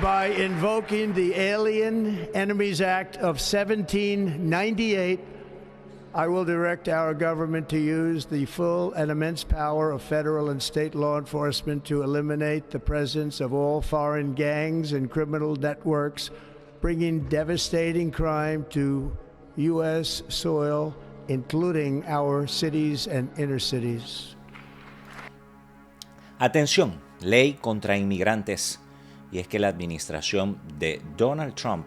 by invoking the Alien Enemies Act of 1798, I will direct our government to use the full and immense power of federal and state law enforcement to eliminate the presence of all foreign gangs and criminal networks, bringing devastating crime to U.S. soil, including our cities and inner cities. Atención, ley contra inmigrantes. Y es que la administración de Donald Trump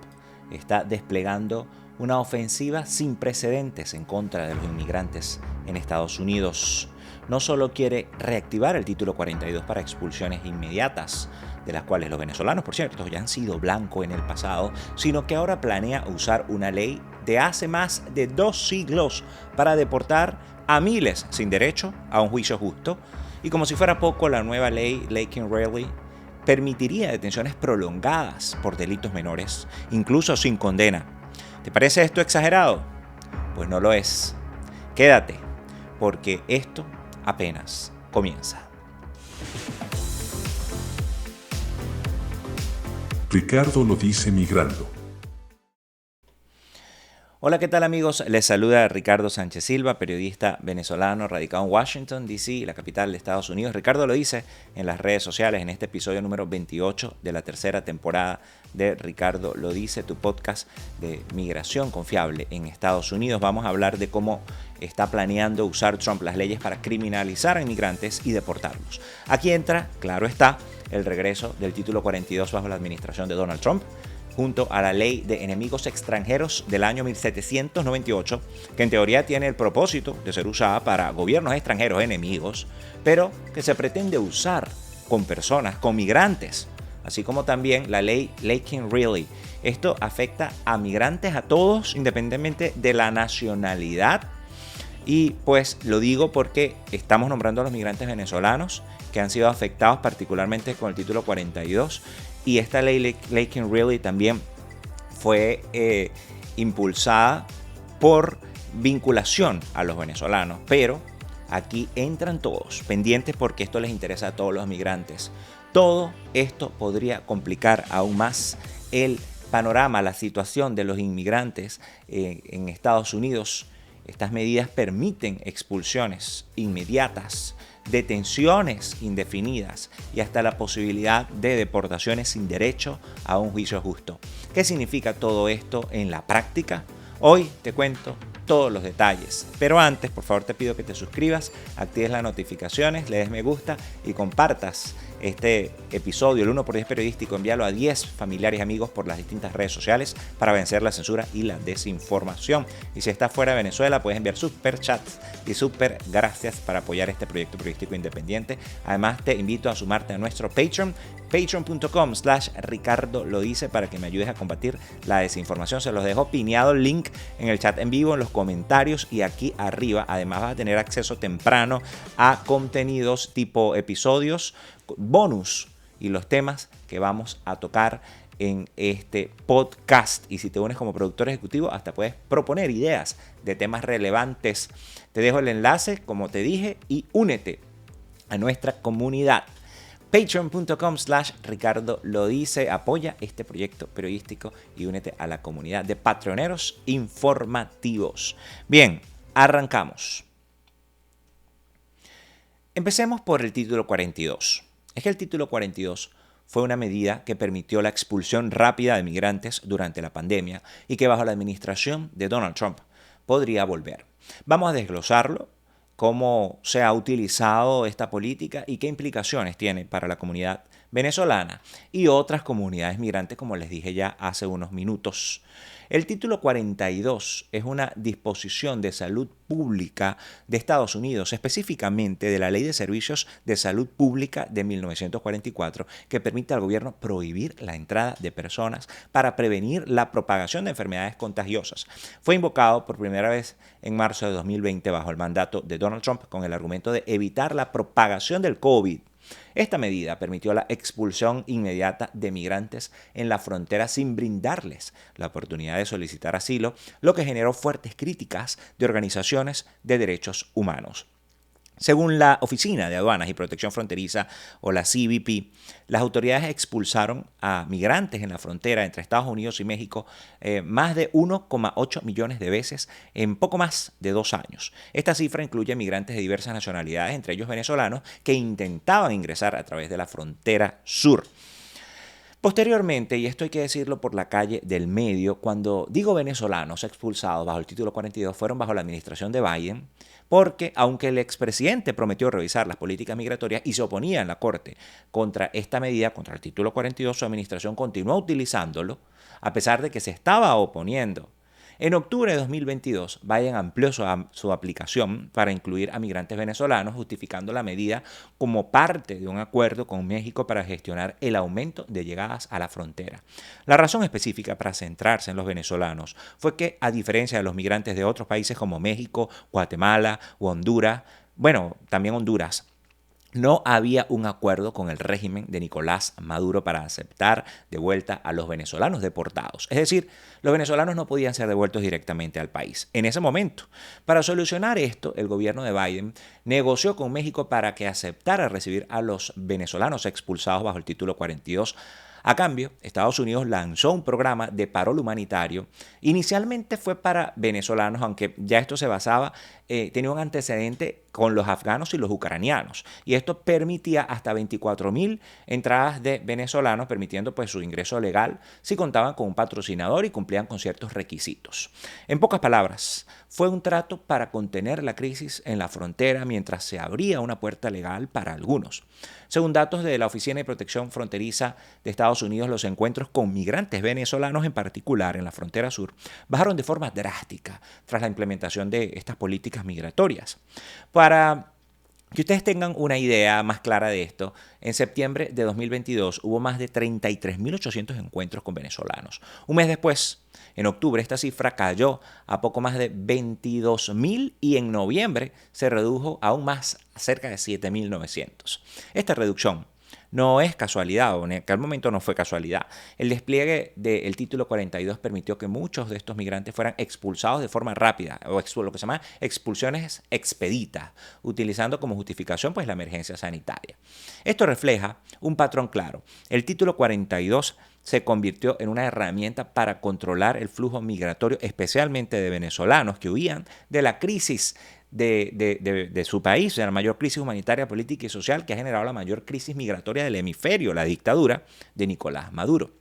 está desplegando una ofensiva sin precedentes en contra de los inmigrantes en Estados Unidos. No solo quiere reactivar el título 42 para expulsiones inmediatas, de las cuales los venezolanos, por cierto, ya han sido blanco en el pasado, sino que ahora planea usar una ley de hace más de 2 siglos para deportar a miles sin derecho a un juicio justo. Y como si fuera poco, la nueva ley Laken-Riley permitiría detenciones prolongadas por delitos menores, incluso sin condena. ¿Te parece esto exagerado? Pues no lo es. Quédate, porque esto apenas comienza. Ricardo lo dice migrando. Hola, ¿qué tal amigos? Les saluda Ricardo Sánchez Silva, periodista venezolano radicado en Washington, D.C., la capital de Estados Unidos. Ricardo lo dice en las redes sociales en este episodio número 28 de la tercera temporada de Ricardo lo dice, tu podcast de migración confiable en Estados Unidos. Vamos a hablar de cómo está planeando usar Trump las leyes para criminalizar a inmigrantes y deportarlos. Aquí entra, claro está, el regreso del título 42 bajo la administración de Donald Trump, junto a la ley de enemigos extranjeros del año 1798, que en teoría tiene el propósito de ser usada para gobiernos extranjeros enemigos, pero que se pretende usar con personas, con migrantes, así como también la ley Laken-Riley. Esto afecta a migrantes, a todos, independientemente de la nacionalidad. Y pues lo digo porque estamos nombrando a los migrantes venezolanos que han sido afectados particularmente con el título 42. Y esta ley Laken-Riley también fue impulsada por vinculación a los venezolanos. Pero aquí entran todos, pendientes porque esto les interesa a todos los migrantes. Todo esto podría complicar aún más el panorama, la situación de los inmigrantes en Estados Unidos. Estas medidas permiten expulsiones inmediatas, detenciones indefinidas y hasta la posibilidad de deportaciones sin derecho a un juicio justo. ¿Qué significa todo esto en la práctica? Hoy te cuento todos los detalles, pero antes por favor te pido que te suscribas, actives las notificaciones, le des me gusta y compartas este episodio, el 1x10 periodístico, envíalo a 10 familiares y amigos por las distintas redes sociales para vencer la censura y la desinformación. Y si estás fuera de Venezuela, puedes enviar super chats y super gracias para apoyar este proyecto periodístico independiente. Además, te invito a sumarte a nuestro Patreon, patreon.com/Ricardo lo dice, para que me ayudes a combatir la desinformación. Se los dejo pineado el link en el chat en vivo, en los comentarios y aquí arriba. Además, vas a tener acceso temprano a contenidos tipo episodios bonus y los temas que vamos a tocar en este podcast. Y si te unes como productor ejecutivo, hasta puedes proponer ideas de temas relevantes. Te dejo el enlace, como te dije, y únete a nuestra comunidad. Patreon.com/Ricardo lo dice. Apoya este proyecto periodístico y únete a la comunidad de patreoneros informativos. Bien, arrancamos. Empecemos por el título 42. Es que el título 42 fue una medida que permitió la expulsión rápida de migrantes durante la pandemia y que bajo la administración de Donald Trump podría volver. Vamos a desglosarlo, cómo se ha utilizado esta política y qué implicaciones tiene para la comunidad venezolana y otras comunidades migrantes, como les dije ya hace unos minutos. El título 42 es una disposición de salud pública de Estados Unidos, específicamente de la Ley de Servicios de Salud Pública de 1944, que permite al gobierno prohibir la entrada de personas para prevenir la propagación de enfermedades contagiosas. Fue invocado por primera vez en marzo de 2020 bajo el mandato de Donald Trump con el argumento de evitar la propagación del COVID. Esta medida permitió la expulsión inmediata de migrantes en la frontera sin brindarles la oportunidad de solicitar asilo, lo que generó fuertes críticas de organizaciones de derechos humanos. Según la Oficina de Aduanas y Protección Fronteriza, o la CBP, las autoridades expulsaron a migrantes en la frontera entre Estados Unidos y México más de 1,8 millones de veces en poco más de 2 años. Esta cifra incluye migrantes de diversas nacionalidades, entre ellos venezolanos, que intentaban ingresar a través de la frontera sur. Posteriormente, y esto hay que decirlo por la calle del medio, cuando digo venezolanos expulsados bajo el título 42 fueron bajo la administración de Biden, porque aunque el expresidente prometió revisar las políticas migratorias y se oponía en la Corte contra esta medida, contra el título 42, su administración continuó utilizándolo, a pesar de que se estaba oponiendo. En octubre de 2022, Biden amplió su aplicación para incluir a migrantes venezolanos, justificando la medida como parte de un acuerdo con México para gestionar el aumento de llegadas a la frontera. La razón específica para centrarse en los venezolanos fue que, a diferencia de los migrantes de otros países como México, Guatemala o Honduras, también Honduras, no había un acuerdo con el régimen de Nicolás Maduro para aceptar de vuelta a los venezolanos deportados. Es decir, los venezolanos no podían ser devueltos directamente al país en ese momento. Para solucionar esto, el gobierno de Biden negoció con México para que aceptara recibir a los venezolanos expulsados bajo el título 42. A cambio, Estados Unidos lanzó un programa de parol humanitario. Inicialmente fue para venezolanos, aunque ya esto se basaba, tenía un antecedente con los afganos y los ucranianos. Y esto permitía hasta 24.000 entradas de venezolanos, permitiendo pues su ingreso legal si contaban con un patrocinador y cumplían con ciertos requisitos. En pocas palabras, fue un trato para contener la crisis en la frontera mientras se abría una puerta legal para algunos. Según datos de la Oficina de Protección Fronteriza de Estados Unidos, los encuentros con migrantes venezolanos en particular en la frontera sur bajaron de forma drástica tras la implementación de estas políticas migratorias. Para que ustedes tengan una idea más clara de esto, en septiembre de 2022 hubo más de 33.800 encuentros con venezolanos. Un mes después, en octubre, esta cifra cayó a poco más de 22.000 y en noviembre se redujo aún más, a cerca de 7.900. Esta reducción no es casualidad, o en aquel momento no fue casualidad. El despliegue del título 42 permitió que muchos de estos migrantes fueran expulsados de forma rápida, o lo que se llama expulsiones expeditas, utilizando como justificación pues la emergencia sanitaria. Esto refleja un patrón claro. El título 42 se convirtió en una herramienta para controlar el flujo migratorio, especialmente de venezolanos que huían de la crisis de su país, de la mayor crisis humanitaria, política y social que ha generado la mayor crisis migratoria del hemisferio, la dictadura de Nicolás Maduro.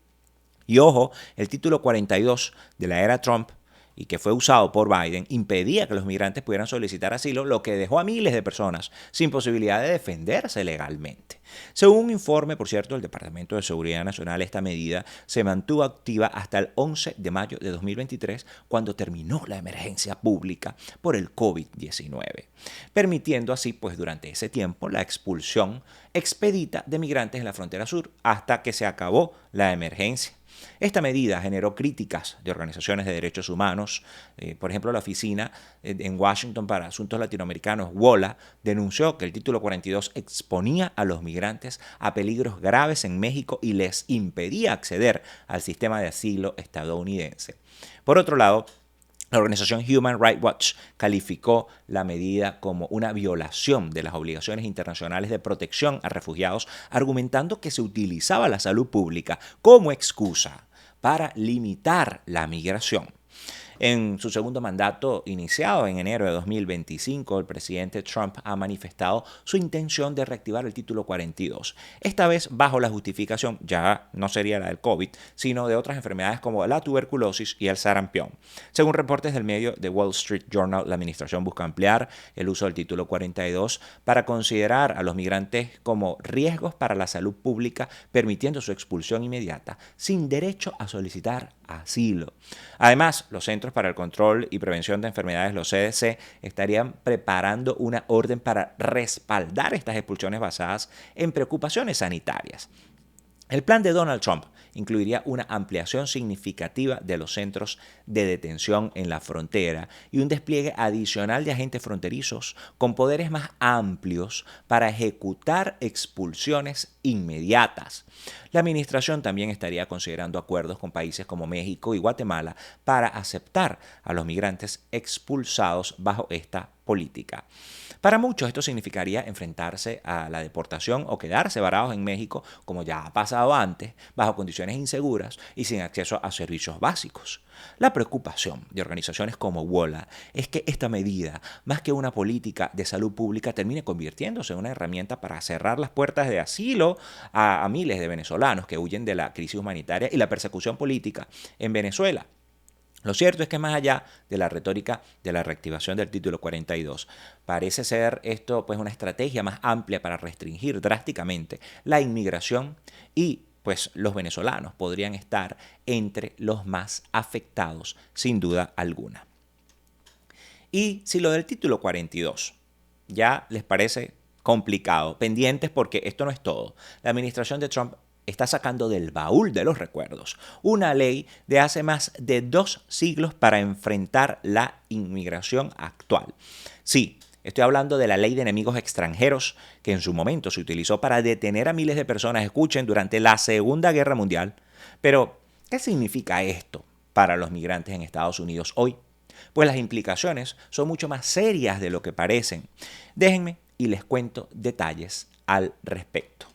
Y ojo, el título 42 de la era Trump, y que fue usado por Biden, impedía que los migrantes pudieran solicitar asilo, lo que dejó a miles de personas sin posibilidad de defenderse legalmente. Según un informe, por cierto, del Departamento de Seguridad Nacional, esta medida se mantuvo activa hasta el 11 de mayo de 2023, cuando terminó la emergencia pública por el COVID-19, permitiendo así, pues durante ese tiempo, la expulsión expedita de migrantes en la frontera sur hasta que se acabó la emergencia. Esta medida generó críticas de organizaciones de derechos humanos. Por ejemplo, la Oficina en Washington para Asuntos Latinoamericanos, WOLA, denunció que el título 42 exponía a los migrantes a peligros graves en México y les impedía acceder al sistema de asilo estadounidense. Por otro lado, la organización Human Rights Watch calificó la medida como una violación de las obligaciones internacionales de protección a refugiados, argumentando que se utilizaba la salud pública como excusa para limitar la migración. En su segundo mandato, iniciado en enero de 2025, el presidente Trump ha manifestado su intención de reactivar el título 42, esta vez bajo la justificación, ya no sería la del COVID, sino de otras enfermedades como la tuberculosis y el sarampión. Según reportes del medio The Wall Street Journal, la administración busca ampliar el uso del título 42 para considerar a los migrantes como riesgos para la salud pública, permitiendo su expulsión inmediata, sin derecho a solicitar asilo. Además, los Centros para el Control y Prevención de Enfermedades, los CDC, estarían preparando una orden para respaldar estas expulsiones basadas en preocupaciones sanitarias. El plan de Donald Trump incluiría una ampliación significativa de los centros de detención en la frontera y un despliegue adicional de agentes fronterizos con poderes más amplios para ejecutar expulsiones inmediatas. La administración también estaría considerando acuerdos con países como México y Guatemala para aceptar a los migrantes expulsados bajo esta política. Para muchos esto significaría enfrentarse a la deportación o quedarse varados en México, como ya ha pasado antes, bajo condiciones inseguras y sin acceso a servicios básicos. La preocupación de organizaciones como WOLA es que esta medida, más que una política de salud pública, termine convirtiéndose en una herramienta para cerrar las puertas de asilo a miles de venezolanos que huyen de la crisis humanitaria y la persecución política en Venezuela. Lo cierto es que más allá de la retórica de la reactivación del título 42, parece ser esto pues una estrategia más amplia para restringir drásticamente la inmigración y pues los venezolanos podrían estar entre los más afectados sin duda alguna. Y si lo del título 42 ya les parece complicado, pendientes porque esto no es todo. La administración de Trump está sacando del baúl de los recuerdos una ley de hace más de 2 siglos para enfrentar la inmigración actual. Sí, estoy hablando de la ley de enemigos extranjeros que en su momento se utilizó para detener a miles de personas, escuchen, durante la Segunda Guerra Mundial. Pero, ¿qué significa esto para los migrantes en Estados Unidos hoy? Pues las implicaciones son mucho más serias de lo que parecen. Déjenme y les cuento detalles al respecto.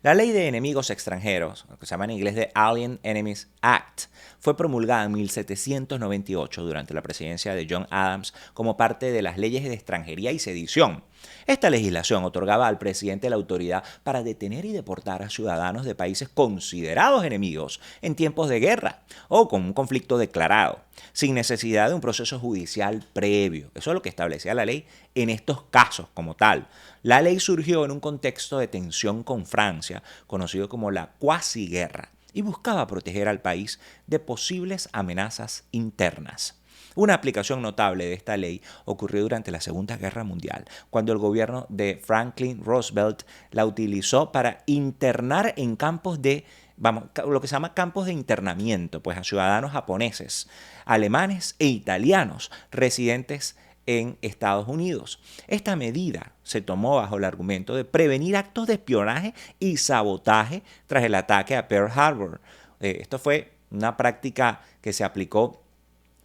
La ley de enemigos extranjeros, lo que se llama en inglés de Alien Enemies Act, fue promulgada en 1798 durante la presidencia de John Adams como parte de las leyes de extranjería y sedición. Esta legislación otorgaba al presidente la autoridad para detener y deportar a ciudadanos de países considerados enemigos en tiempos de guerra o con un conflicto declarado, sin necesidad de un proceso judicial previo. Eso es lo que establecía la ley en estos casos como tal. La ley surgió en un contexto de tensión con Francia, conocido como la cuasi guerra, y buscaba proteger al país de posibles amenazas internas. Una aplicación notable de esta ley ocurrió durante la Segunda Guerra Mundial, cuando el gobierno de Franklin Roosevelt la utilizó para internar en campos de, lo que se llama campos de internamiento, pues a ciudadanos japoneses, alemanes e italianos residentes en Estados Unidos. Esta medida se tomó bajo el argumento de prevenir actos de espionaje y sabotaje tras el ataque a Pearl Harbor. Esto fue una práctica que se aplicó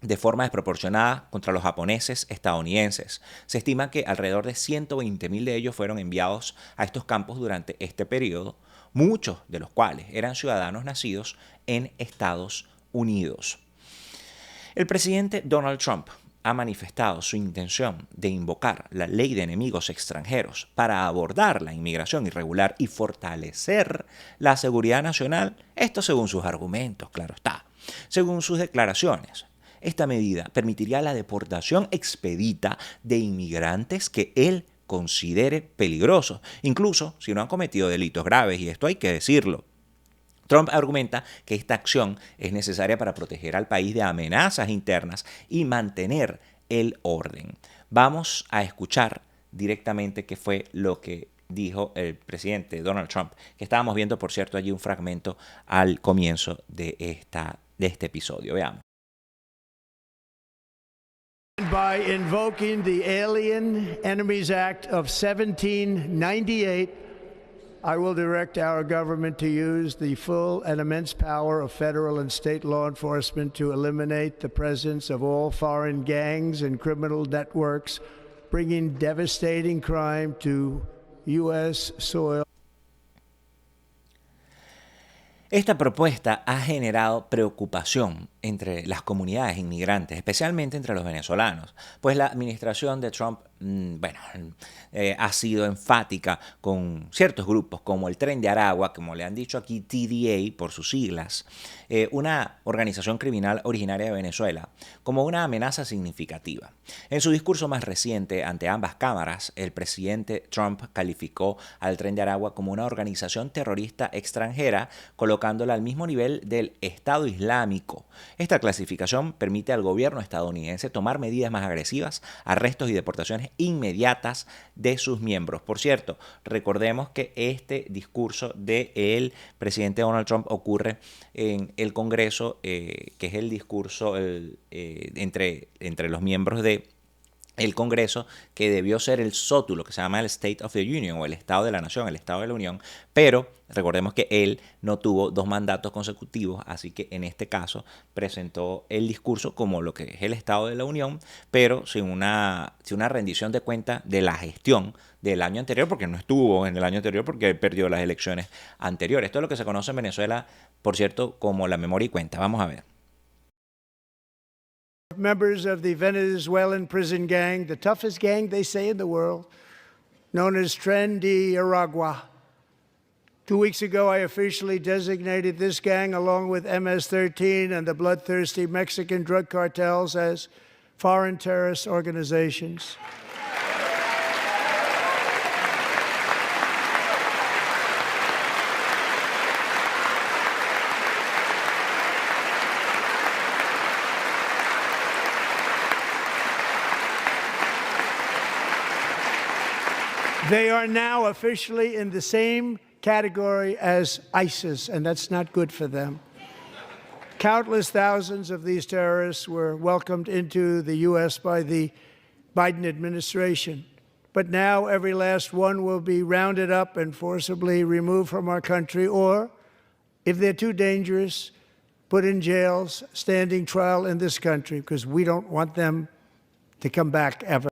de forma desproporcionada contra los japoneses estadounidenses. Se estima que alrededor de 120.000 de ellos fueron enviados a estos campos durante este periodo, muchos de los cuales eran ciudadanos nacidos en Estados Unidos. El presidente Donald Trump ha manifestado su intención de invocar la ley de enemigos extranjeros para abordar la inmigración irregular y fortalecer la seguridad nacional, esto según sus argumentos, claro está. Según sus declaraciones, esta medida permitiría la deportación expedita de inmigrantes que él considere peligrosos, incluso si no han cometido delitos graves, y esto hay que decirlo. Trump argumenta que esta acción es necesaria para proteger al país de amenazas internas y mantener el orden. Vamos a escuchar directamente qué fue lo que dijo el presidente Donald Trump, que estábamos viendo, por cierto, allí un fragmento al comienzo de este episodio. Veamos. By invoking the Alien Enemies Act of 1798, I will direct our government to use the full and immense power of federal and state law enforcement to eliminate the presence of all foreign gangs and criminal networks, bringing devastating crime to U.S. soil. Esta propuesta ha generado preocupación entre las comunidades inmigrantes, especialmente entre los venezolanos, pues la administración de Trump ha sido enfática con ciertos grupos como el Tren de Aragua, como le han dicho aquí TDA por sus siglas, una organización criminal originaria de Venezuela, como una amenaza significativa. En su discurso más reciente ante ambas cámaras, el presidente Trump calificó al Tren de Aragua como una organización terrorista extranjera, colocándola al mismo nivel del Estado Islámico. Esta clasificación permite al gobierno estadounidense tomar medidas más agresivas, arrestos y deportaciones inmediatas de sus miembros. Por cierto, recordemos que este discurso del presidente Donald Trump ocurre en el Congreso, que es el discurso entre los miembros del el Congreso, que debió ser el sótulo que se llama el State of the Union o el Estado de la Nación, el Estado de la Unión, pero recordemos que él no tuvo 2 mandatos consecutivos, así que en este caso presentó el discurso como lo que es el Estado de la Unión, pero sin una rendición de cuenta de la gestión del año anterior, porque no estuvo en el año anterior porque perdió las elecciones anteriores. Esto es lo que se conoce en Venezuela, por cierto, como la memoria y cuenta. Vamos a ver. Members of the Venezuelan prison gang, the toughest gang, they say, in the world, known as Tren de Aragua. 2 weeks ago, I officially designated this gang, along with MS-13 and the bloodthirsty Mexican drug cartels, as foreign terrorist organizations. They are now officially in the same category as ISIS, and that's not good for them. Countless thousands of these terrorists were welcomed into the U.S. by the Biden administration. But now every last one will be rounded up and forcibly removed from our country, or, if they're too dangerous, put in jails, standing trial in this country, because we don't want them to come back ever.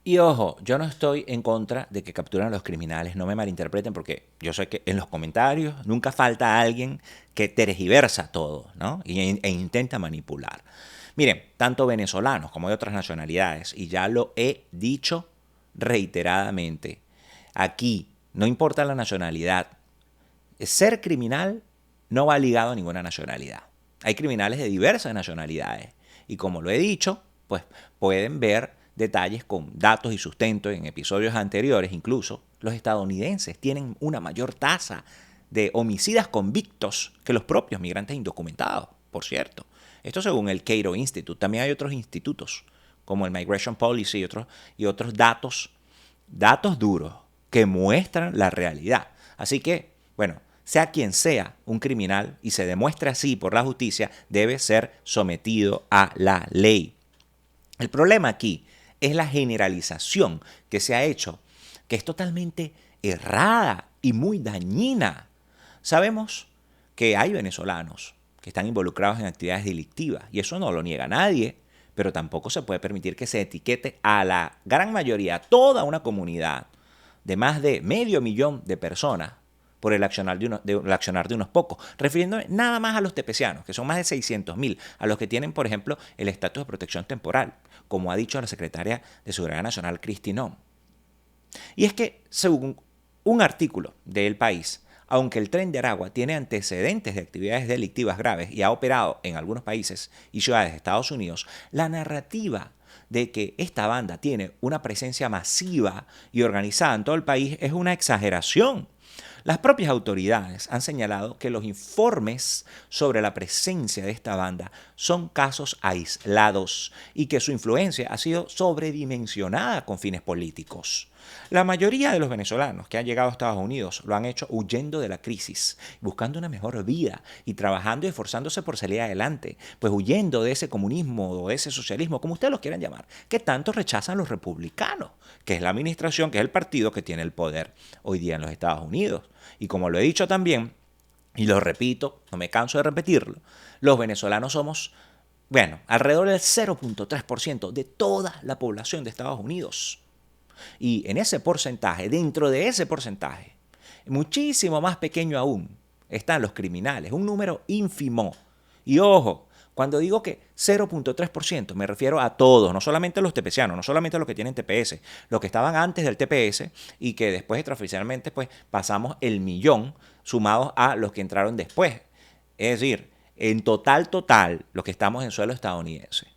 Y ojo, yo no estoy en contra de que capturen a los criminales, no me malinterpreten, porque yo sé que en los comentarios nunca falta alguien que tergiversa todo, ¿no? E intenta manipular. Miren, tanto venezolanos como de otras nacionalidades, y ya lo he dicho reiteradamente, aquí no importa la nacionalidad, ser criminal no va ligado a ninguna nacionalidad. Hay criminales de diversas nacionalidades, y como lo he dicho, pues pueden ver detalles con datos y sustento en episodios anteriores. Incluso los estadounidenses tienen una mayor tasa de homicidas convictos que los propios migrantes indocumentados, por cierto. Esto según el Cato Institute. También hay otros institutos como el Migration Policy y otros datos duros que muestran la realidad. Así que, bueno, sea quien sea un criminal y se demuestre así por la justicia, debe ser sometido a la ley. El problema aquí es la generalización que se ha hecho, que es totalmente errada y muy dañina. Sabemos que hay venezolanos que están involucrados en actividades delictivas, y eso no lo niega nadie, pero tampoco se puede permitir que se etiquete a la gran mayoría, toda una comunidad de más de 500.000 de personas por el accionar de unos pocos, refiriéndome nada más a los tepecianos, que son más de 600.000, a los que tienen, por ejemplo, el estatus de protección temporal, como ha dicho la secretaria de Seguridad Nacional, Kristi Noem. Y es que, según un artículo de El País, aunque el Tren de Aragua tiene antecedentes de actividades delictivas graves y ha operado en algunos países y ciudades de Estados Unidos, la narrativa de que esta banda tiene una presencia masiva y organizada en todo el país es una exageración. Las propias autoridades han señalado que los informes sobre la presencia de esta banda son casos aislados y que su influencia ha sido sobredimensionada con fines políticos. La mayoría de los venezolanos que han llegado a Estados Unidos lo han hecho huyendo de la crisis, buscando una mejor vida y trabajando y esforzándose por salir adelante, pues huyendo de ese comunismo o de ese socialismo, como ustedes lo quieran llamar, que tanto rechazan los republicanos, que es la administración, que es el partido que tiene el poder hoy día en los Estados Unidos. Y como lo he dicho también, y lo repito, no me canso de repetirlo, los venezolanos somos, alrededor del 0.3% de toda la población de Estados Unidos. Y en ese porcentaje, dentro de ese porcentaje, muchísimo más pequeño aún, están los criminales, un número ínfimo. Y ojo, cuando digo que 0.3%, me refiero a todos, no solamente a los tepecianos, no solamente a los que tienen TPS, los que estaban antes del TPS y que después extraoficialmente pues, pasamos el 1.000.000 sumados a los que entraron después. Es decir, en total, los que estamos en suelo estadounidense.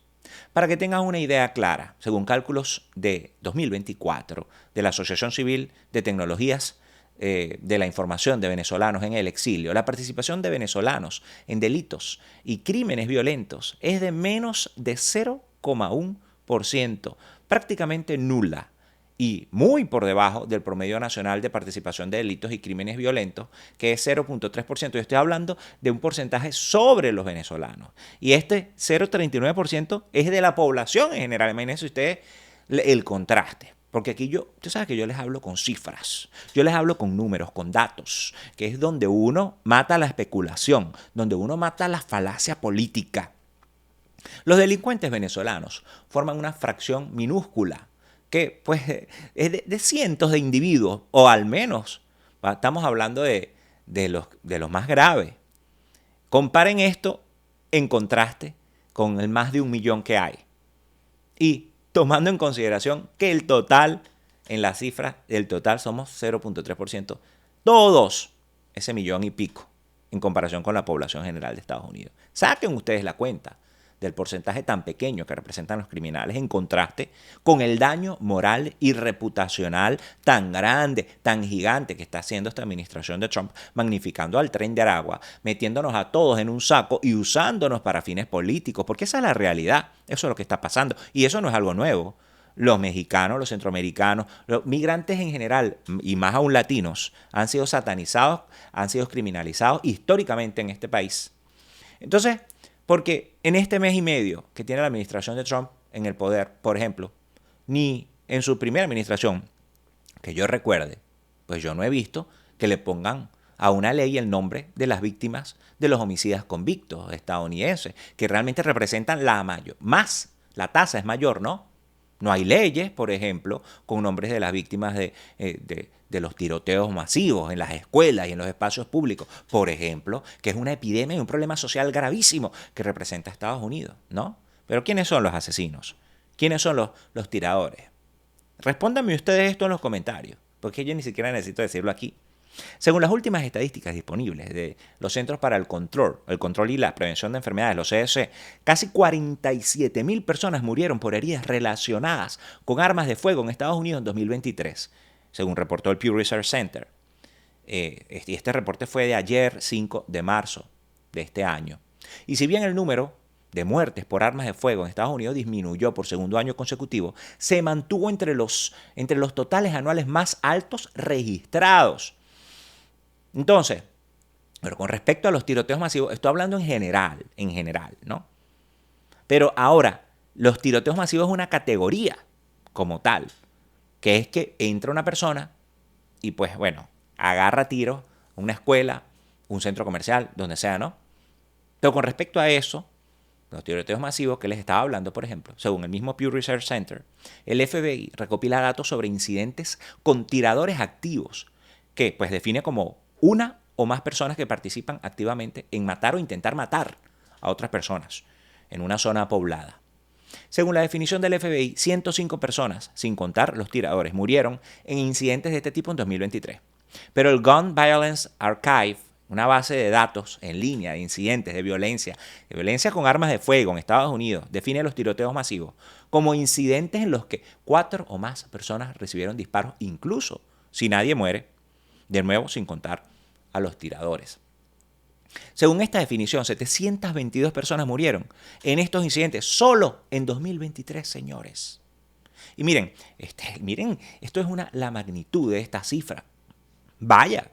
Para que tengan una idea clara, según cálculos de 2024 de la Asociación Civil de Tecnologías de la Información de Venezolanos en el Exilio, la participación de venezolanos en delitos y crímenes violentos es de menos de 0,1%, prácticamente nula. y muy por debajo del promedio nacional de participación de delitos y crímenes violentos, que es 0.3%. Yo estoy hablando de un porcentaje sobre los venezolanos. Y este 0.39% es de la población en general. Imagínense ustedes el contraste. Porque aquí usted sabe que yo les hablo con cifras, yo les hablo con números, con datos, que es donde uno mata la especulación, donde uno mata la falacia política. Los delincuentes venezolanos forman una fracción minúscula que pues es de cientos de individuos, o al menos estamos hablando de los más graves. Comparen esto en contraste con el más de 1 millón que hay. Y tomando en consideración que el total, en la cifra del total somos 0.3%, todos ese millón y pico en comparación con la población general de Estados Unidos. Saquen ustedes la cuenta del porcentaje tan pequeño que representan los criminales en contraste con el daño moral y reputacional tan grande, tan gigante que está haciendo esta administración de Trump, magnificando al Tren de Aragua, metiéndonos a todos en un saco y usándonos para fines políticos, porque esa es la realidad, eso es lo que está pasando, y eso no es algo nuevo. Los mexicanos, los centroamericanos, los migrantes en general, y más aún latinos, han sido satanizados, han sido criminalizados históricamente en este país. Entonces, porque en este mes y medio que tiene la administración de Trump en el poder, por ejemplo, ni en su primera administración, que yo recuerde, pues yo no he visto que le pongan a una ley el nombre de las víctimas de los homicidas convictos estadounidenses, que realmente representan la tasa es mayor, ¿no? No hay leyes, por ejemplo, con nombres de las víctimas de los tiroteos masivos en las escuelas y en los espacios públicos, por ejemplo, que es una epidemia y un problema social gravísimo que representa a Estados Unidos, ¿no? Pero ¿quiénes son los asesinos? ¿Quiénes son los tiradores? Respóndanme ustedes esto en los comentarios, porque yo ni siquiera necesito decirlo aquí. Según las últimas estadísticas disponibles de los Centros para el Control y la Prevención de Enfermedades, los CDC, casi 47.000 personas murieron por heridas relacionadas con armas de fuego en Estados Unidos en 2023, según reportó el Pew Research Center. Y este reporte fue de ayer, 5 de marzo de este año. Y si bien el número de muertes por armas de fuego en Estados Unidos disminuyó por segundo año consecutivo, se mantuvo entre los totales anuales más altos registrados. Entonces, pero con respecto a los tiroteos masivos, estoy hablando en general, ¿no? Pero ahora, los tiroteos masivos es una categoría como tal, que es que entra una persona y pues bueno, agarra tiros, una escuela, un centro comercial, donde sea, ¿no? Pero con respecto a eso, los tiroteos masivos que les estaba hablando, por ejemplo, según el mismo Pew Research Center, el FBI recopila datos sobre incidentes con tiradores activos, que pues define como una o más personas que participan activamente en matar o intentar matar a otras personas en una zona poblada. Según la definición del FBI, 105 personas, sin contar los tiradores, murieron en incidentes de este tipo en 2023. Pero el Gun Violence Archive, una base de datos en línea de incidentes de violencia con armas de fuego en Estados Unidos, define los tiroteos masivos como incidentes en los que 4 o más personas recibieron disparos, incluso si nadie muere, de nuevo sin contar a los tiradores. Según esta definición, 722 personas murieron en estos incidentes solo en 2023, señores. Y miren, esto es la magnitud de esta cifra. Vaya,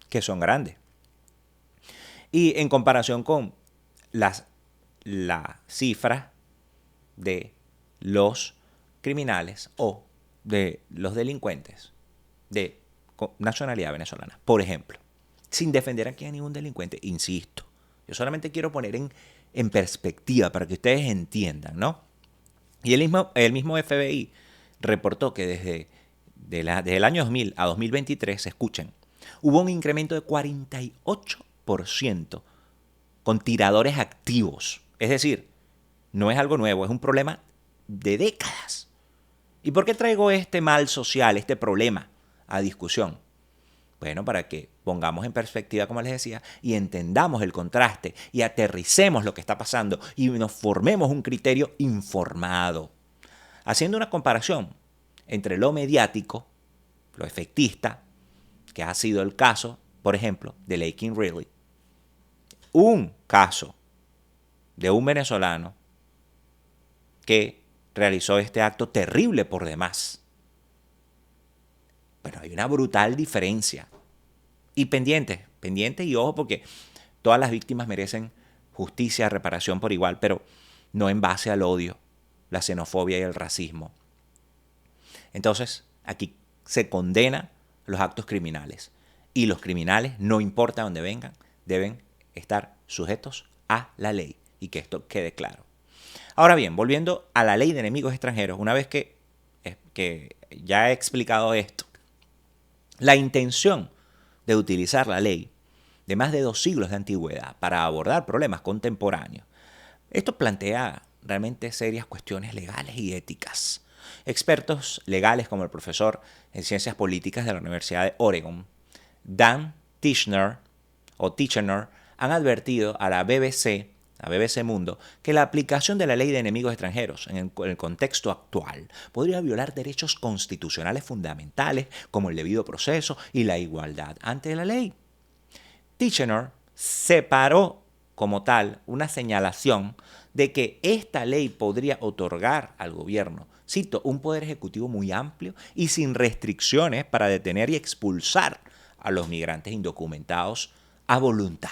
que son grandes. Y en comparación con la cifra de los criminales o de los delincuentes de nacionalidad venezolana, por ejemplo, sin defender aquí a ningún delincuente, insisto, yo solamente quiero poner en perspectiva para que ustedes entiendan, ¿no? Y el mismo FBI reportó que desde el año 2000 a 2023, escuchen, hubo un incremento de 48% con tiradores activos. Es decir, no es algo nuevo, es un problema de décadas. ¿Y por qué traigo este mal social, este problema a discusión? Bueno, para que pongamos en perspectiva, como les decía, y entendamos el contraste y aterricemos lo que está pasando y nos formemos un criterio informado. Haciendo una comparación entre lo mediático, lo efectista, que ha sido el caso, por ejemplo, de Laken Riley, un caso de un venezolano que realizó este acto terrible por demás. Bueno, hay una brutal diferencia. Y pendiente y ojo, porque todas las víctimas merecen justicia, reparación por igual, pero no en base al odio, la xenofobia y el racismo. Entonces, aquí se condena los actos criminales. Y los criminales, no importa dónde vengan, deben estar sujetos a la ley. Y que esto quede claro. Ahora bien, volviendo a la ley de enemigos extranjeros, una vez que ya he explicado esto, la intención de utilizar la ley de más de 2 siglos de antigüedad para abordar problemas contemporáneos, esto plantea realmente serias cuestiones legales y éticas. Expertos legales como el profesor en Ciencias Políticas de la Universidad de Oregon, Dan Tichenor, han advertido a la BBC Mundo, que la aplicación de la ley de enemigos extranjeros en el contexto actual podría violar derechos constitucionales fundamentales como el debido proceso y la igualdad ante la ley. Tichenor separó como tal una señalación de que esta ley podría otorgar al gobierno, cito, un poder ejecutivo muy amplio y sin restricciones para detener y expulsar a los migrantes indocumentados a voluntad.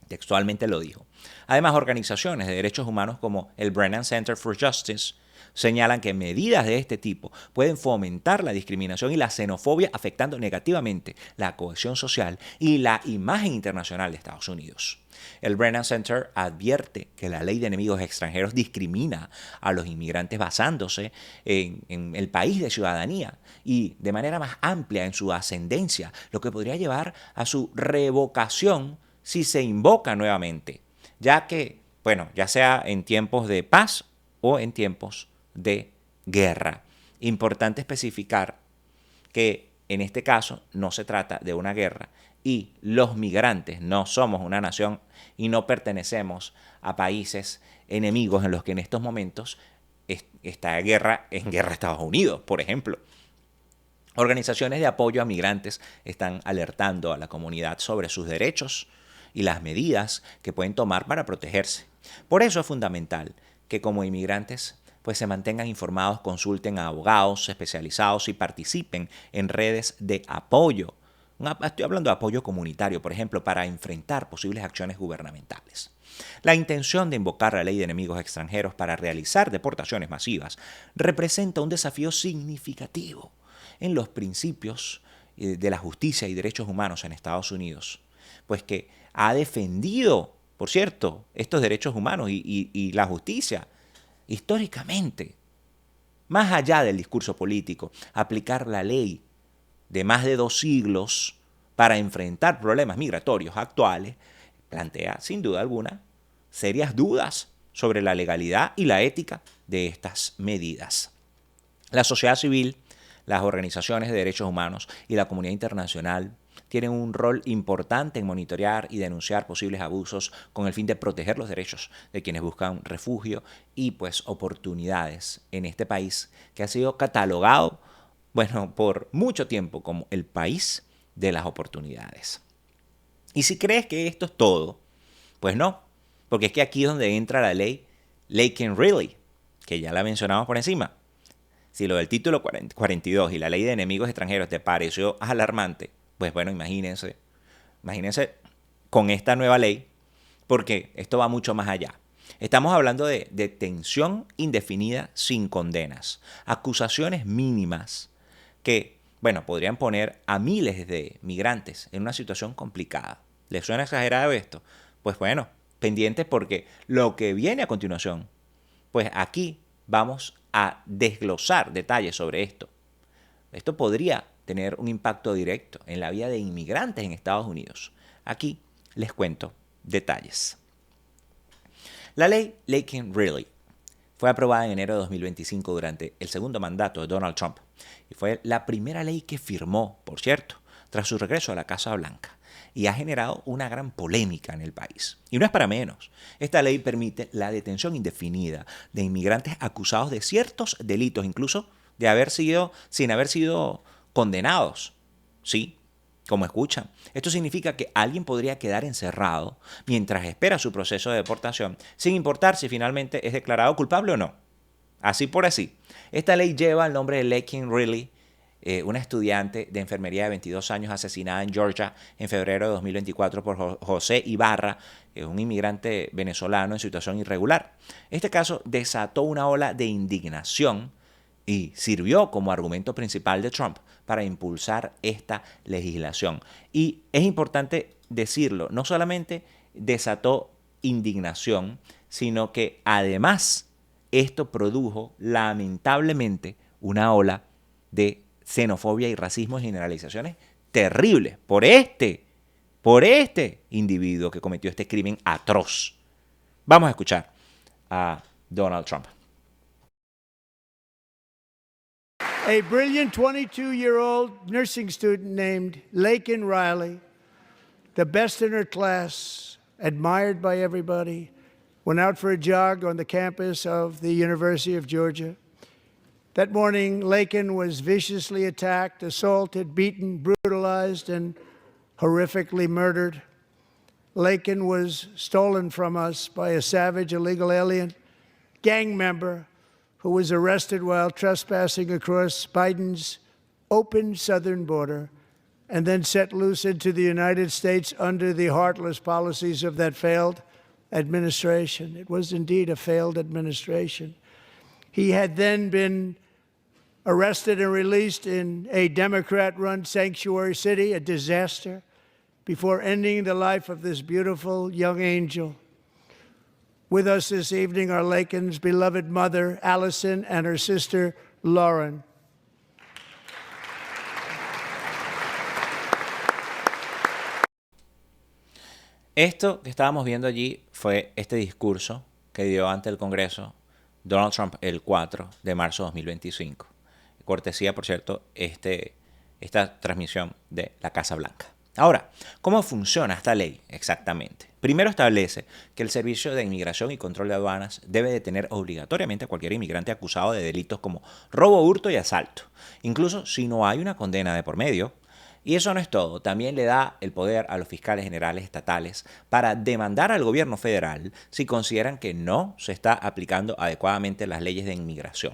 Textualmente lo dijo. Además, organizaciones de derechos humanos como el Brennan Center for Justice señalan que medidas de este tipo pueden fomentar la discriminación y la xenofobia, afectando negativamente la cohesión social y la imagen internacional de Estados Unidos. El Brennan Center advierte que la ley de enemigos extranjeros discrimina a los inmigrantes basándose en el país de ciudadanía y de manera más amplia en su ascendencia, lo que podría llevar a su revocación si se invoca nuevamente, ya que, bueno, ya sea en tiempos de paz o en tiempos de guerra. Importante especificar que en este caso no se trata de una guerra y los migrantes no somos una nación y no pertenecemos a países enemigos en los que en estos momentos está en guerra Estados Unidos, por ejemplo. Organizaciones de apoyo a migrantes están alertando a la comunidad sobre sus derechos y las medidas que pueden tomar para protegerse. Por eso es fundamental que como inmigrantes pues se mantengan informados, consulten a abogados especializados y participen en redes de apoyo. Estoy hablando de apoyo comunitario, por ejemplo, para enfrentar posibles acciones gubernamentales. La intención de invocar la ley de enemigos extranjeros para realizar deportaciones masivas representa un desafío significativo en los principios de la justicia y derechos humanos en Estados Unidos, pues que ha defendido, por cierto, estos derechos humanos y la justicia históricamente. Más allá del discurso político, aplicar la ley de más de 2 siglos para enfrentar problemas migratorios actuales plantea, sin duda alguna, serias dudas sobre la legalidad y la ética de estas medidas. La sociedad civil, las organizaciones de derechos humanos y la comunidad internacional tienen un rol importante en monitorear y denunciar posibles abusos con el fin de proteger los derechos de quienes buscan refugio y pues oportunidades en este país que ha sido catalogado, bueno, por mucho tiempo como el país de las oportunidades. Y si crees que esto es todo, pues no, porque es que aquí es donde entra la ley Laken-Riley, que ya la mencionamos por encima. Si lo del título 42 y la ley de enemigos extranjeros te pareció alarmante, pues bueno, imagínense con esta nueva ley, porque esto va mucho más allá. Estamos hablando de detención indefinida sin condenas, acusaciones mínimas que, bueno, podrían poner a miles de migrantes en una situación complicada. ¿Les suena exagerado esto? Pues bueno, pendientes porque lo que viene a continuación, pues aquí vamos a desglosar detalles sobre esto. Esto podría tener un impacto directo en la vida de inmigrantes en Estados Unidos. Aquí les cuento detalles. La ley Laken-Riley fue aprobada en enero de 2025 durante el segundo mandato de Donald Trump y fue la primera ley que firmó, por cierto, tras su regreso a la Casa Blanca y ha generado una gran polémica en el país. Y no es para menos. Esta ley permite la detención indefinida de inmigrantes acusados de ciertos delitos, incluso sin haber sido condenados. Sí, como escuchan. Esto significa que alguien podría quedar encerrado mientras espera su proceso de deportación, sin importar si finalmente es declarado culpable o no. Así por así. Esta ley lleva el nombre de Laken-Riley una estudiante de enfermería de 22 años asesinada en Georgia en febrero de 2024 por José Ibarra, un inmigrante venezolano en situación irregular. Este caso desató una ola de indignación y sirvió como argumento principal de Trump para impulsar esta legislación. Y es importante decirlo, no solamente desató indignación, sino que además esto produjo lamentablemente una ola de xenofobia y racismo y generalizaciones terribles por este individuo que cometió este crimen atroz. Vamos a escuchar a Donald Trump. A brilliant 22-year-old nursing student named Laken Riley, the best in her class, admired by everybody, went out for a jog on the campus of the University of Georgia. That morning, Laken was viciously attacked, assaulted, beaten, brutalized, and horrifically murdered. Laken was stolen from us by a savage illegal alien gang member who was arrested while trespassing across Biden's open southern border and then set loose into the United States under the heartless policies of that failed administration. It was indeed a failed administration. He had then been arrested and released in a Democrat-run sanctuary city, a disaster, before ending the life of this beautiful young angel. With us this evening are Laken's beloved mother, Allison, and her sister, Lauren. Esto que estábamos viendo allí fue este discurso que dio ante el Congreso Donald Trump el 4 de marzo de 2025. Cortesía, por cierto, esta transmisión de la Casa Blanca. Ahora, ¿cómo funciona esta ley exactamente? Primero establece que el Servicio de Inmigración y Control de Aduanas debe detener obligatoriamente a cualquier inmigrante acusado de delitos como robo, hurto y asalto, incluso si no hay una condena de por medio. Y eso no es todo, también le da el poder a los fiscales generales estatales para demandar al gobierno federal si consideran que no se está aplicando adecuadamente las leyes de inmigración.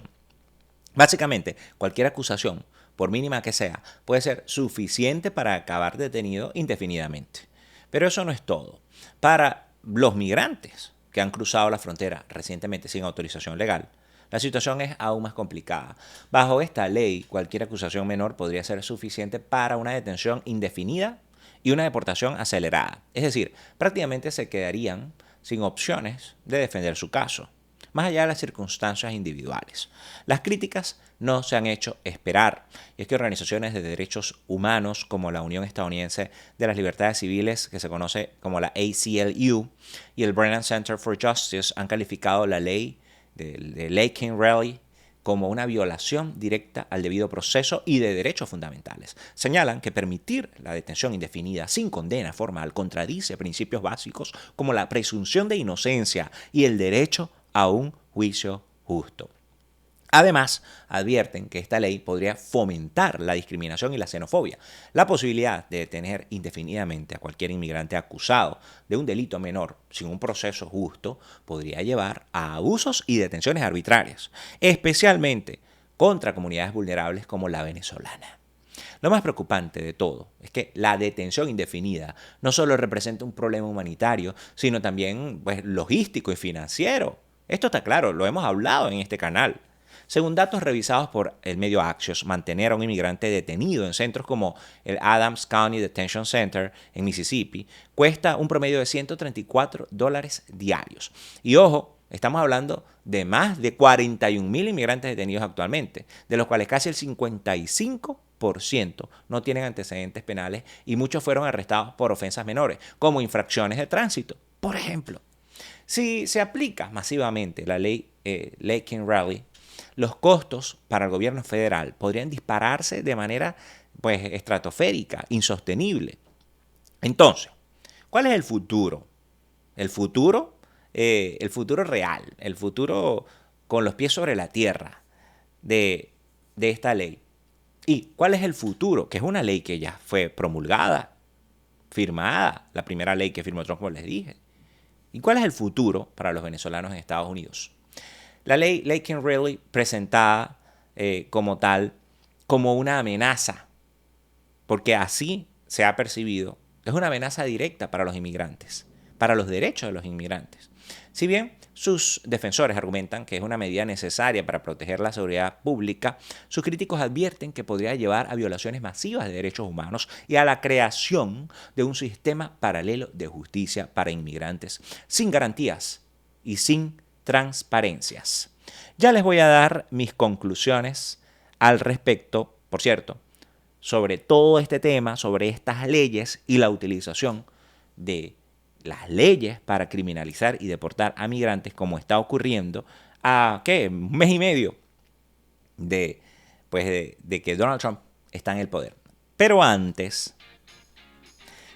Básicamente, cualquier acusación, por mínima que sea, puede ser suficiente para acabar detenido indefinidamente. Pero eso no es todo. Para los migrantes que han cruzado la frontera recientemente sin autorización legal, la situación es aún más complicada. Bajo esta ley, cualquier acusación menor podría ser suficiente para una detención indefinida y una deportación acelerada. Es decir, prácticamente se quedarían sin opciones de defender su caso, más allá de las circunstancias individuales. Las críticas no se han hecho esperar, y es que organizaciones de derechos humanos como la Unión Estadounidense de las Libertades Civiles, que se conoce como la ACLU, y el Brennan Center for Justice han calificado la ley de Laken Riley como una violación directa al debido proceso y de derechos fundamentales. Señalan que permitir la detención indefinida sin condena formal contradice principios básicos como la presunción de inocencia y el derecho a un juicio justo. Además, advierten que esta ley podría fomentar la discriminación y la xenofobia. La posibilidad de detener indefinidamente a cualquier inmigrante acusado de un delito menor sin un proceso justo podría llevar a abusos y detenciones arbitrarias, especialmente contra comunidades vulnerables como la venezolana. Lo más preocupante de todo es que la detención indefinida no solo representa un problema humanitario, sino también logístico y financiero. Esto está claro, lo hemos hablado en este canal. Según datos revisados por el medio Axios, mantener a un inmigrante detenido en centros como el Adams County Detention Center en Mississippi cuesta un promedio de $134 diarios. Y ojo, estamos hablando de más de 41,000 inmigrantes detenidos actualmente, de los cuales casi el 55% no tienen antecedentes penales y muchos fueron arrestados por ofensas menores, como infracciones de tránsito. Por ejemplo, si se aplica masivamente la ley Laken Riley, los costos para el gobierno federal podrían dispararse de manera estratosférica, insostenible. Entonces, ¿cuál es el futuro? El futuro real, el futuro con los pies sobre la tierra de esta ley. ¿Y cuál es el futuro? Que es una ley que ya fue promulgada, firmada, la primera ley que firmó Trump, como les dije. ¿Y cuál es el futuro para los venezolanos en Estados Unidos? La ley Laken Riley, presentada como tal, como una amenaza, porque así se ha percibido. Es una amenaza directa para los inmigrantes, para los derechos de los inmigrantes. Si bien sus defensores argumentan que es una medida necesaria para proteger la seguridad pública, sus críticos advierten que podría llevar a violaciones masivas de derechos humanos y a la creación de un sistema paralelo de justicia para inmigrantes, sin garantías y sin transparencias. Ya les voy a dar mis conclusiones al respecto, por cierto, sobre todo este tema, sobre estas leyes y la utilización de las leyes para criminalizar y deportar a migrantes, como está ocurriendo a, ¿qué?, un mes y medio de que Donald Trump está en el poder. Pero antes,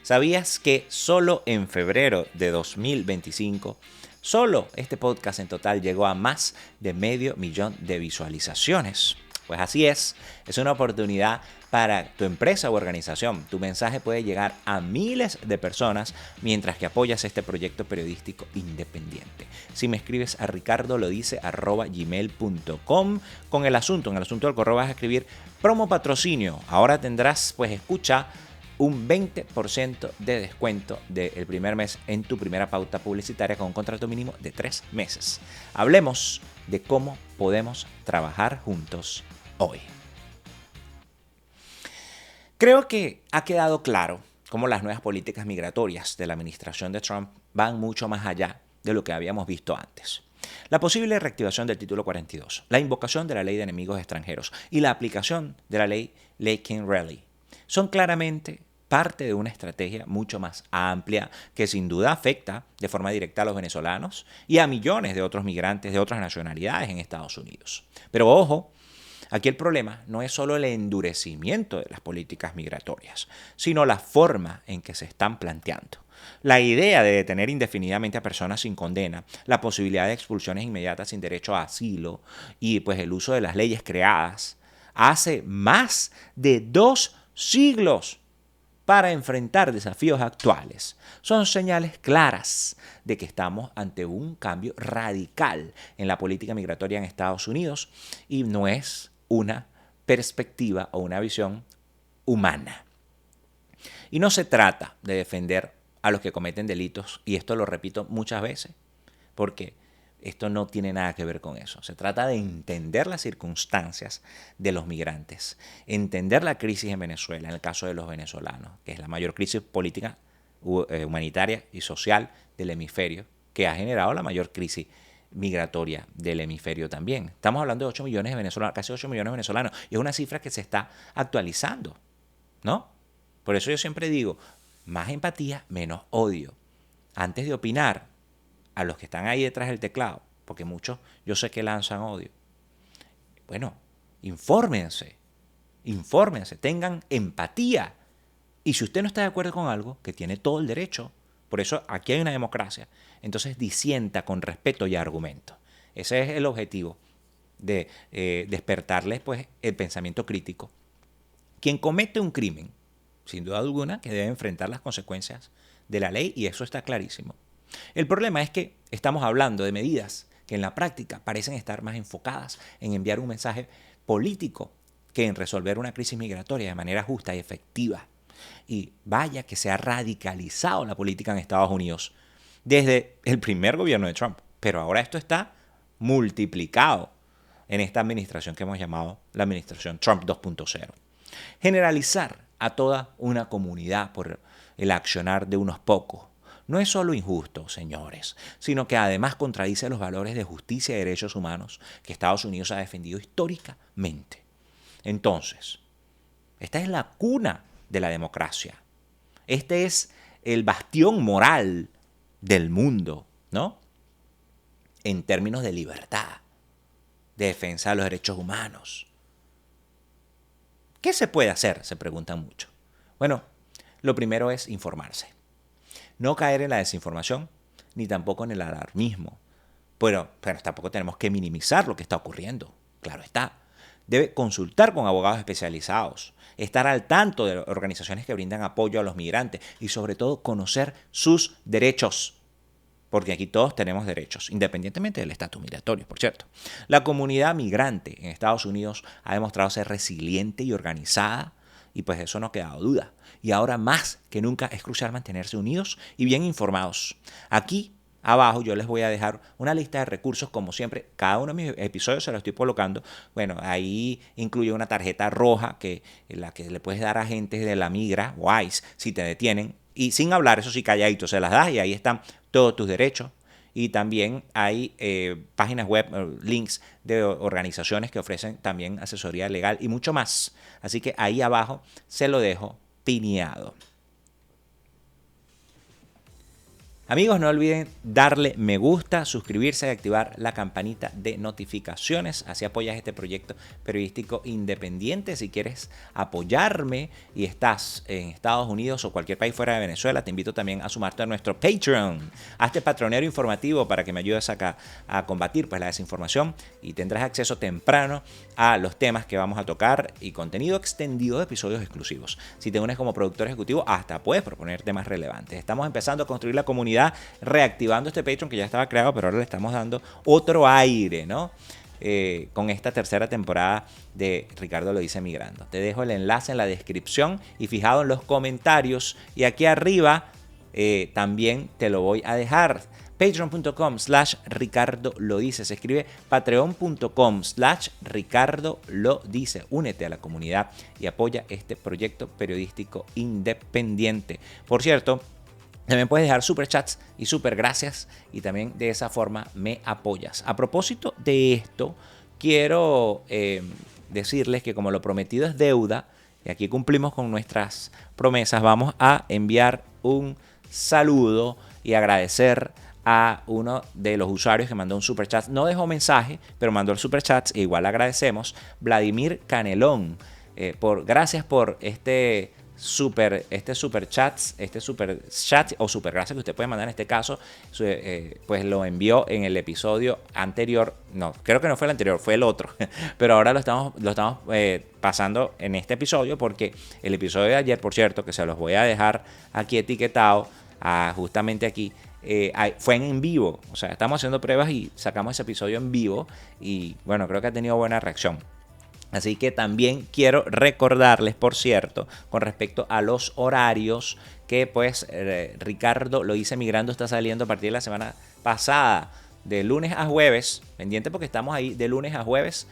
¿sabías que solo en febrero de 2025, solo este podcast en total llegó a más de 500,000 de visualizaciones? Pues así es una oportunidad para tu empresa o organización. Tu mensaje puede llegar a miles de personas mientras que apoyas este proyecto periodístico independiente. Si me escribes a ricardolodice@gmail.com con el asunto, en el asunto del correo vas a escribir promo patrocinio. Ahora tendrás, pues escucha, un 20% de descuento del primer mes en tu primera pauta publicitaria con un contrato mínimo de 3 meses. Hablemos de cómo podemos trabajar juntos hoy. Creo que ha quedado claro cómo las nuevas políticas migratorias de la administración de Trump van mucho más allá de lo que habíamos visto antes. La posible reactivación del título 42, la invocación de la ley de enemigos extranjeros y la aplicación de la ley Laken-Riley son claramente parte de una estrategia mucho más amplia que sin duda afecta de forma directa a los venezolanos y a millones de otros migrantes de otras nacionalidades en Estados Unidos. Pero ojo, aquí el problema no es solo el endurecimiento de las políticas migratorias, sino la forma en que se están planteando. La idea de detener indefinidamente a personas sin condena, la posibilidad de expulsiones inmediatas sin derecho a asilo y pues el uso de las leyes creadas hace más de 2 siglos para enfrentar desafíos actuales, son señales claras de que estamos ante un cambio radical en la política migratoria en Estados Unidos y no es una perspectiva o una visión humana. Y no se trata de defender a los que cometen delitos, y esto lo repito muchas veces, porque esto no tiene nada que ver con eso. Se trata de entender las circunstancias de los migrantes, entender la crisis en Venezuela, en el caso de los venezolanos, que es la mayor crisis política, humanitaria y social del hemisferio, que ha generado la mayor crisis migratoria del hemisferio también. Estamos hablando de 8 millones de venezolanos, casi 8 millones de venezolanos, y es una cifra que se está actualizando, ¿no? Por eso yo siempre digo, más empatía, menos odio. Antes de opinar a los que están ahí detrás del teclado, porque muchos yo sé que lanzan odio. Bueno, infórmense, tengan empatía. Y si usted no está de acuerdo con algo, que tiene todo el derecho, por eso aquí hay una democracia, entonces disienta con respeto y argumento. Ese es el objetivo de despertarles pues, el pensamiento crítico. Quien comete un crimen, sin duda alguna, que debe enfrentar las consecuencias de la ley, y eso está clarísimo. El problema es que estamos hablando de medidas que en la práctica parecen estar más enfocadas en enviar un mensaje político que en resolver una crisis migratoria de manera justa y efectiva. Y vaya que se ha radicalizado la política en Estados Unidos desde el primer gobierno de Trump. Pero ahora esto está multiplicado en esta administración que hemos llamado la administración Trump 2.0. Generalizar a toda una comunidad por el accionar de unos pocos no es solo injusto, señores, sino que además contradice los valores de justicia y derechos humanos que Estados Unidos ha defendido históricamente. Entonces, esta es la cuna de la democracia. Este es el bastión moral del mundo, ¿no? En términos de libertad, de defensa de los derechos humanos. ¿Qué se puede hacer?, se preguntan mucho. Bueno, lo primero es informarse. No caer en la desinformación, ni tampoco en el alarmismo. Pero tampoco tenemos que minimizar lo que está ocurriendo. Claro está. Debe consultar con abogados especializados, estar al tanto de organizaciones que brindan apoyo a los migrantes y sobre todo conocer sus derechos. porque aquí todos tenemos derechos, independientemente del estatus migratorio, por cierto. La comunidad migrante en Estados Unidos ha demostrado ser resiliente y organizada, y pues eso no ha quedado duda. Y ahora más que nunca es crucial mantenerse unidos y bien informados. Aquí abajo yo les voy a dejar una lista de recursos, como siempre. Cada uno de mis episodios se lo estoy colocando. Bueno, ahí incluye una tarjeta roja la que le puedes dar a agentes de la migra o ICE si te detienen. Y sin hablar, eso sí, calladito, se las das y ahí están todos tus derechos. Y también hay páginas web, links de organizaciones que ofrecen también asesoría legal y mucho más. Así que ahí abajo se lo dejo pineado. Amigos, no olviden darle me gusta, suscribirse y activar la campanita de notificaciones. Así apoyas este proyecto periodístico independiente. Si quieres apoyarme y estás en Estados Unidos o cualquier país fuera de Venezuela, te invito también a sumarte a nuestro Patreon. Hazte patronero informativo para que me ayudes acá a combatir pues, la desinformación y tendrás acceso temprano a los temas que vamos a tocar y contenido extendido de episodios exclusivos. Si te unes como productor ejecutivo, hasta puedes proponer temas relevantes. Estamos empezando a construir la comunidad, reactivando este Patreon que ya estaba creado, pero ahora le estamos dando otro aire, ¿no? Con esta tercera temporada de Ricardo lo dice migrando. Te dejo el enlace en la descripción y fijado en los comentarios. Y aquí arriba también te lo voy a dejar. Patreon.com/Ricardo lo dice. Se escribe patreon.com/Ricardo lo dice. Únete a la comunidad y apoya este proyecto periodístico independiente. Por cierto, también puedes dejar superchats y super gracias y también de esa forma me apoyas. A propósito de esto, quiero decirles que como lo prometido es deuda, y aquí cumplimos con nuestras promesas, vamos a enviar un saludo y agradecer a uno de los usuarios que mandó un superchat. No dejó mensaje, pero mandó el superchat e igual agradecemos. Vladimir Canelón, gracias por este super chat o super gracias que usted puede mandar en este caso, pues lo envió en el episodio anterior. No, creo que no fue el anterior, fue el otro. Pero ahora lo estamos pasando en este episodio porque el episodio de ayer, por cierto, que se los voy a dejar aquí etiquetado, justamente aquí, fue en vivo. O sea, estamos haciendo pruebas y sacamos ese episodio en vivo y bueno, creo que ha tenido buena reacción. Así que también quiero recordarles, por cierto, con respecto a los horarios, que pues Ricardo lo dice migrando está saliendo a partir de la semana pasada, de lunes a jueves, pendiente porque estamos ahí de lunes a jueves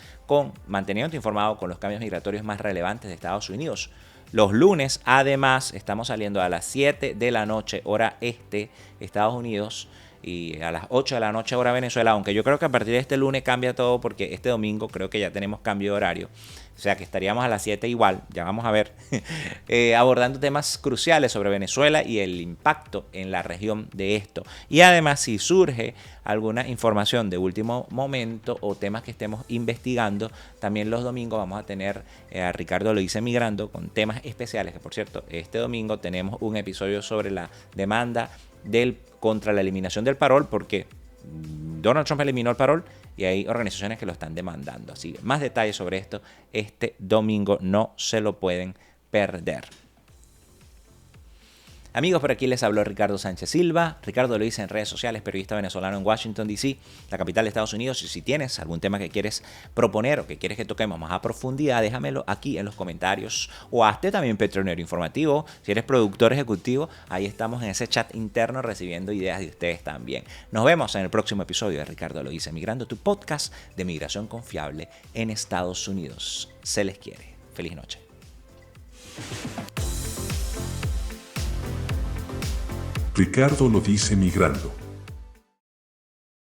manteniéndote informado con los cambios migratorios más relevantes de Estados Unidos. Los lunes, además, estamos saliendo a las 7 de la noche, hora este, Estados Unidos, y a las 8 de la noche hora Venezuela, aunque yo creo que a partir de este lunes cambia todo porque este domingo creo que ya tenemos cambio de horario, o sea que estaríamos a las 7 igual, ya vamos a ver, abordando temas cruciales sobre Venezuela y el impacto en la región de esto. Y además, si surge alguna información de último momento o temas que estemos investigando, también los domingos vamos a tener a Ricardo lo dice migrando con temas especiales, que por cierto, este domingo tenemos un episodio sobre la demanda contra la eliminación del parol, porque Donald Trump eliminó el parol y hay organizaciones que lo están demandando. Así que más detalles sobre esto este domingo, no se lo pueden perder. Amigos, por aquí les habló Ricardo Sánchez Silva. Ricardo lo dice en redes sociales, periodista venezolano en Washington, D.C., la capital de Estados Unidos. Y si tienes algún tema que quieres proponer o que quieres que toquemos más a profundidad, déjamelo aquí en los comentarios. O hazte también patronero informativo. Si eres productor ejecutivo, ahí estamos en ese chat interno recibiendo ideas de ustedes también. Nos vemos en el próximo episodio de Ricardo lo dice migrando, tu podcast de migración confiable en Estados Unidos. Se les quiere. Feliz noche. Ricardo lo dice migrando.